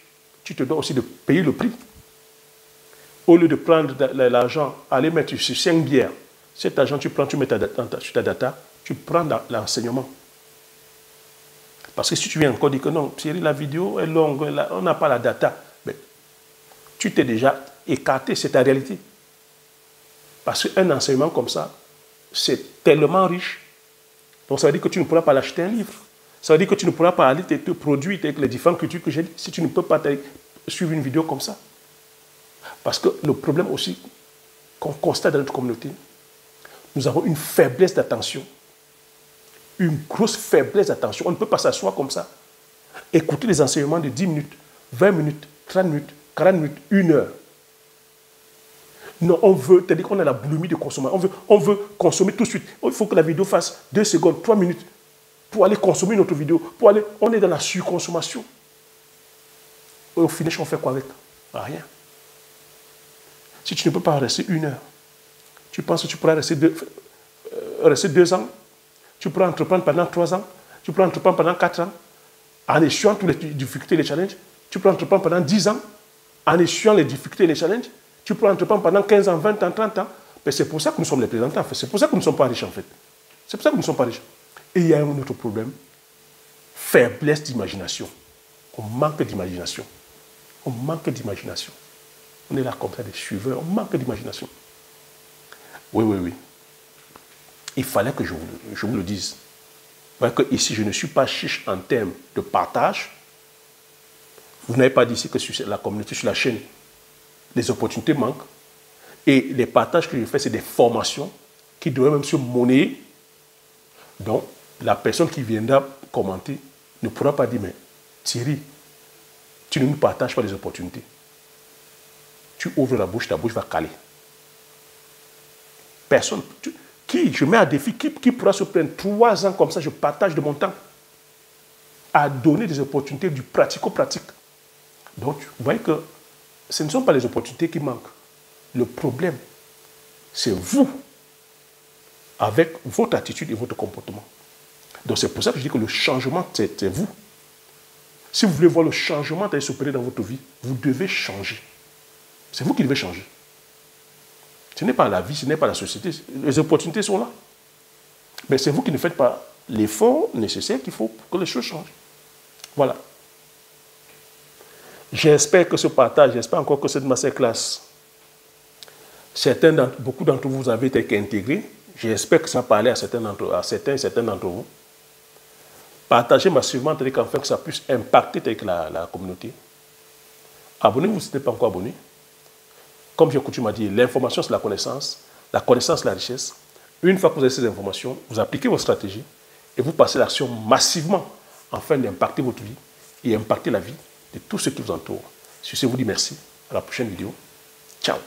tu te dois aussi de payer le prix. Au lieu de prendre l'argent, aller mettre sur 5 bières, cet argent, tu prends, tu mets sur ta data, tu prends l'enseignement. Parce que si tu viens encore dire que non, Thierry, la vidéo est longue, on n'a pas la data, mais tu t'es déjà écarté, c'est ta réalité. Parce qu'un enseignement comme ça, c'est tellement riche. Donc ça veut dire que tu ne pourras pas l'acheter un livre. Ça veut dire que tu ne pourras pas aller te produire avec les différentes cultures que j'ai dit, si tu ne peux pas suivre une vidéo comme ça. Parce que le problème aussi qu'on constate dans notre communauté, nous avons une faiblesse d'attention. Une grosse faiblesse d'attention. On ne peut pas s'asseoir comme ça. Écouter les enseignements de 10 minutes, 20 minutes, 30 minutes, 40 minutes, 1 heure. Non, on veut, c'est-à-dire qu'on a la boulimie de consommation. On veut consommer tout de suite. Il faut que la vidéo fasse 2 secondes, 3 minutes pour aller consommer notre vidéo. On est dans la surconsommation. Et au final, on fait quoi avec? Rien. Si tu ne peux pas rester 1 heure, tu penses que tu pourras rester 2 ans, tu pourras entreprendre pendant 3 ans, tu pourras entreprendre pendant 4 ans. En échouant toutes les difficultés et les challenges, tu peux entreprendre pendant 10 ans. En échouant les difficultés et les challenges, tu peux entreprendre pendant 15 ans, 20 ans, 30 ans. Mais c'est pour ça que nous sommes les plaisantins, en fait. C'est pour ça que nous ne sommes pas riches, en fait. C'est pour ça que nous ne sommes pas riches. Et il y a un autre problème. Faiblesse d'imagination. On manque d'imagination. On manque d'imagination. On est là comme ça, des suiveurs. On manque d'imagination. Oui, oui, oui. Il fallait que je vous le dise. Vous voyez que ici, je ne suis pas chiche en termes de partage. Vous n'avez pas dit ici que sur la communauté, sur la chaîne, les opportunités manquent. Et les partages que je fais, c'est des formations qui devraient même se monnayer. Donc, la personne qui viendra commenter ne pourra pas dire, mais Thierry, tu ne nous partages pas les opportunités. Tu ouvres la bouche, ta bouche va caler. Personne. Je mets à défi, qui pourra se prendre 3 ans comme ça, je partage de mon temps à donner des opportunités du pratico-pratique. Donc, vous voyez que ce ne sont pas les opportunités qui manquent. Le problème, c'est vous, avec votre attitude et votre comportement. Donc, c'est pour ça que je dis que le changement, c'est vous. Si vous voulez voir le changement qui s'opérer dans votre vie, vous devez changer. C'est vous qui devez changer. Ce n'est pas la vie, ce n'est pas la société. Les opportunités sont là. Mais c'est vous qui ne faites pas l'effort nécessaire qu'il faut pour que les choses changent. Voilà. J'espère que ce partage, j'espère encore que cette masterclass, beaucoup d'entre vous avez été intégrés. J'espère que ça va parler à certains d'entre vous. Partagez massivement, afin que ça puisse impacter avec la communauté. Abonnez-vous si ce n'est pas encore abonné. Comme j'ai coutume à dire, l'information c'est la connaissance la richesse. Une fois que vous avez ces informations, vous appliquez vos stratégies et vous passez l'action massivement afin d'impacter votre vie et impacter la vie de tous ceux qui vous entourent. Sur ce, je vous dis merci. À la prochaine vidéo. Ciao.